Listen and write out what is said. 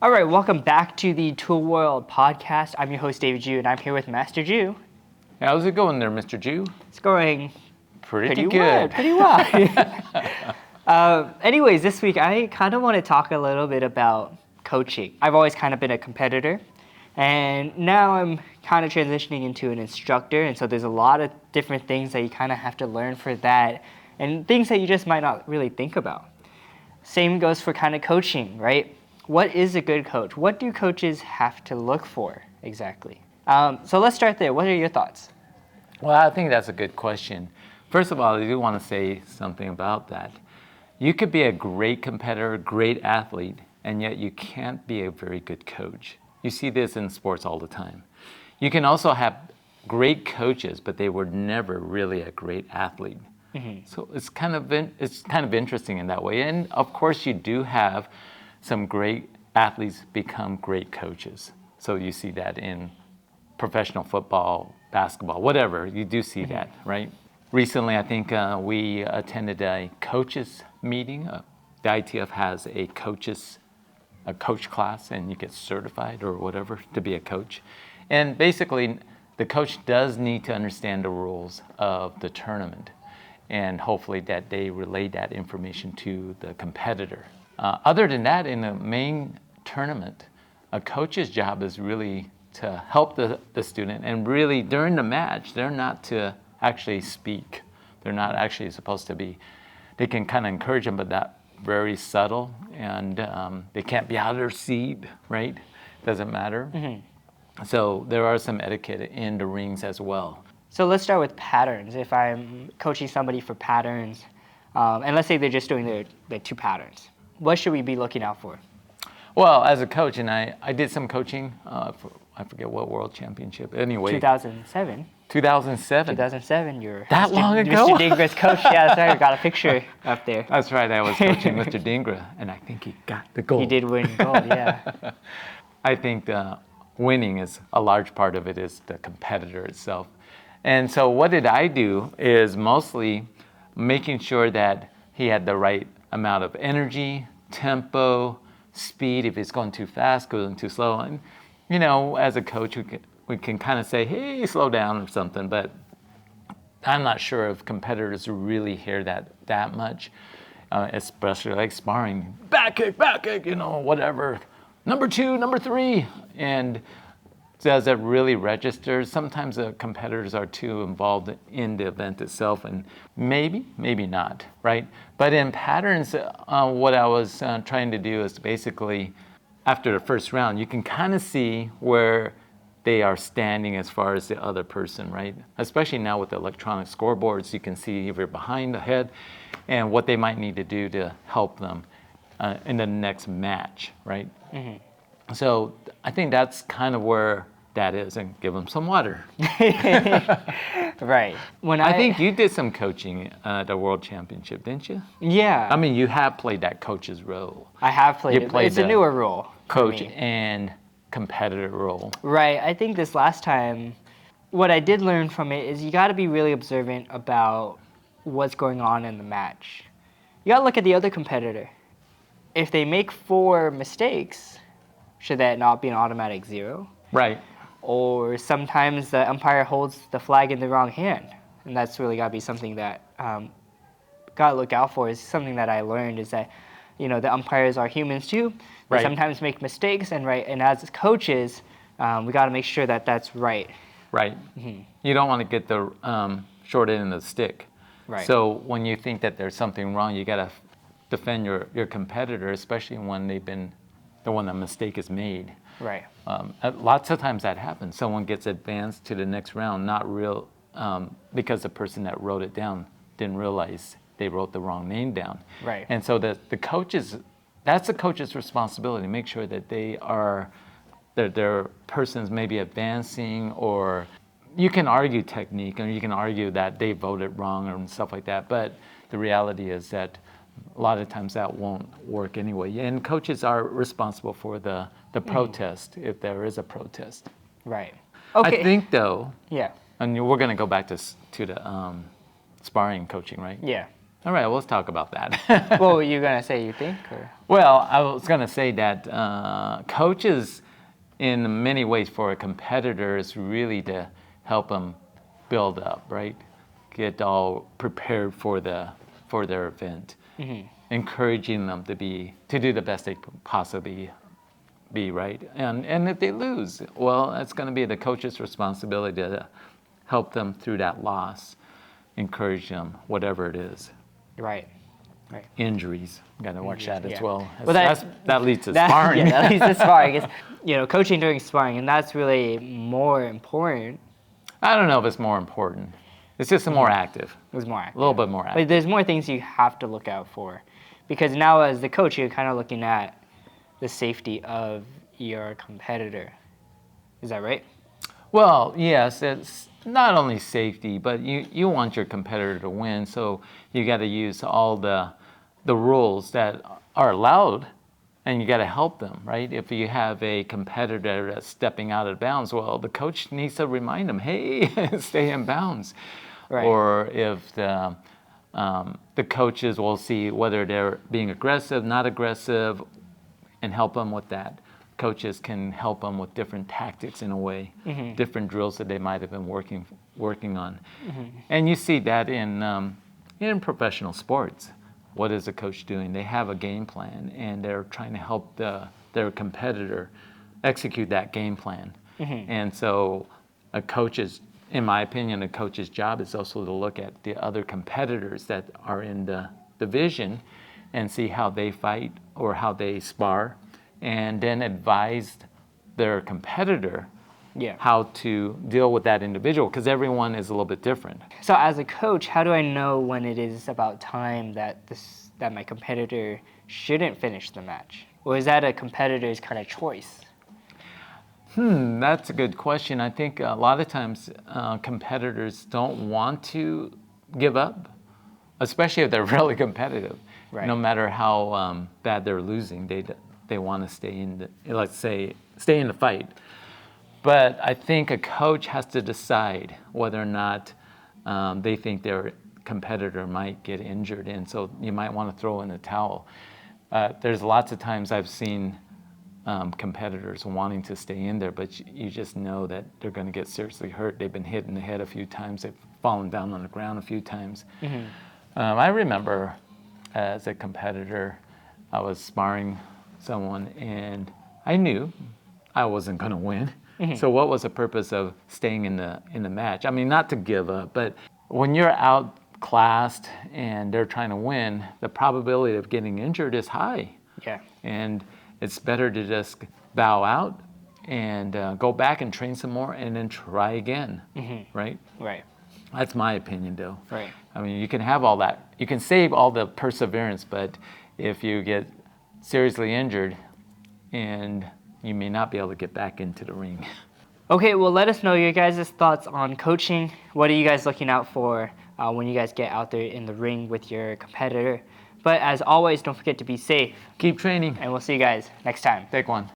All right, welcome back to the Tool World podcast. I'm your host, David Ju, and I'm here with Master Ju. How's it going there, Mr. Ju? It's going Pretty well, good. pretty well. Anyways, this week I kind of want to talk a little bit about coaching. I've always kind of been a competitor, and now I'm kind of transitioning into an instructor, and so there's a lot of different things that you kind of have to learn for that, and things that you just might not really think about. Same goes for kind of coaching, right? What is a good coach? What do coaches have to look for exactly? So let's start there. What are your thoughts? Well, I think that's a good question. First of all, I do want to say something about that. You could be a great competitor, great athlete, and yet you can't be a very good coach. You see this in sports all the time. You can also have great coaches, but they were never really a great athlete. Mm-hmm. So it's kind of interesting in that way. And of course, you do have some great athletes become great coaches. So you see that in professional football, basketball, whatever. You do see that, right? Recently, I think we attended a coaches meeting. The ITF has a coach class, and you get certified or whatever to be a coach. And basically, the coach does need to understand the rules of the tournament, and hopefully that they relay that information to the competitor. Other than that, in the main tournament, a coach's job is really to help the student, and really during the match, they're not to actually speak. They're not actually supposed to be. They can kind of encourage them, but not very subtle, and they can't be out of their seat, right? Doesn't matter. Mm-hmm. So there are some etiquette in the rings as well. So let's start with patterns. If I'm coaching somebody for patterns, and let's say they're just doing their two patterns, what should we be looking out for? Well, as a coach, and I did some coaching for, I forget what world championship. Anyway, 2007. 2007. 2007. You're that long ago. Mr. Dingra's coach. Yeah, that's right. I got a picture up there. That's right. I was coaching Mr. Dingra, and I think he got the gold. He did win gold. Yeah. I think winning is a large part of it is the competitor itself. And so what did I do is mostly making sure that he had the right amount of energy, tempo, speed, if it's going too fast, going too slow. And, you know, as a coach, we can kind of say, hey, slow down or something, but I'm not sure if competitors really hear that much, especially like sparring, back kick, you know, whatever, number 2, number 3, and does it really register? Sometimes the competitors are too involved in the event itself, and maybe not, right? But in patterns, what I was trying to do is basically, after the first round, you can kind of see where they are standing as far as the other person, right? Especially now with the electronic scoreboards, you can see if you're behind the head and what they might need to do to help them in the next match, right? Mm-hmm. So I think that's kind of where that is, and give them some water. Right. I think you did some coaching at the World Championship, didn't you? Yeah. I mean, you have played that coach's role. I have played it. It's a newer role. Coach and competitor role. Right. I think this last time, what I did learn from it is you got to be really observant about what's going on in the match. You got to look at the other competitor. If they make 4 mistakes, should that not be an automatic 0? Right. Or sometimes the umpire holds the flag in the wrong hand. And that's really got to be something that got to look out for. Is something that I learned is that, you know, the umpires are humans too. They sometimes make mistakes, and as coaches, we got to make sure that that's right. Right. Mm-hmm. You don't want to get the short end of the stick. Right. So when you think that there's something wrong, you got to defend your competitor, especially when they've been the one that mistake is made. Right. Lots of times that happens. Someone gets advanced to the next round, because the person that wrote it down didn't realize they wrote the wrong name down. Right. And so the coaches, that's the coach's responsibility, make sure that their person's maybe advancing, or you can argue technique, and you can argue that they voted wrong and stuff like that, but the reality is that a lot of times that won't work anyway. And coaches are responsible for the protest, if there is a protest. Right. Okay. I think, though, yeah, and we're going to go back to the sparring coaching, right? Yeah. All right, well, let's talk about that. What were you going to say, you think? Or? Well, I was going to say that coaches, in many ways, for a competitor, is really to help them build up, right? Get all prepared for their event, encouraging them to do the best they could possibly be, right? And if they lose, well, that's going to be the coach's responsibility to help them through that loss, encourage them, whatever it is. Right. Right. Injuries, got to watch that as yeah. well. Well, That leads to sparring. Yeah, that leads to sparring. It's, coaching during sparring, and that's really more important. I don't know if it's more important. It's just more active. It was more active. A little bit more But active. there's more things you have to look out for, because now as the coach, you're kind of looking at the safety of your competitor. Is that right? Well, yes, it's not only safety, but you want your competitor to win, so you got to use all the rules that are allowed, and you got to help them, right? If you have a competitor that's stepping out of bounds, well, the coach needs to remind them, hey, stay in bounds. Right. Or if the coaches will see whether they're being aggressive, not aggressive, and help them with that. Coaches can help them with different tactics in a way, different drills that they might have been working on. And you see that in professional sports. What is a coach doing? They have a game plan, and they're trying to help their competitor execute that game plan. And so in my opinion, a coach's job is also to look at the other competitors that are in the division and see how they fight or how they spar, and then advise their competitor how to deal with that individual, because everyone is a little bit different. So as a coach, how do I know when it is about time that my competitor shouldn't finish the match? Or is that a competitor's kind of choice? That's a good question. I think a lot of times competitors don't want to give up, especially if they're really competitive. Right. No matter how bad they're losing, they want to stay in the fight. But I think a coach has to decide whether or not they think their competitor might get injured, and so you might want to throw in the towel. There's lots of times I've seen competitors wanting to stay in there, but you just know that they're going to get seriously hurt. They've been hit in the head a few times. They've fallen down on the ground a few times. I remember as a competitor, I was sparring someone, and I knew I wasn't going to win. So what was the purpose of staying in the match? I mean, not to give up, but when you're outclassed and they're trying to win, the probability of getting injured is high. Yeah. And it's better to just bow out and go back and train some more and then try again, right? Right. That's my opinion, though. Right. I mean, you can have all that. You can save all the perseverance, but if you get seriously injured, and you may not be able to get back into the ring. Okay, well, let us know your guys' thoughts on coaching. What are you guys looking out for when you guys get out there in the ring with your competitor? But as always, don't forget to be safe, Keep training. and we'll see you guys next time. Take one.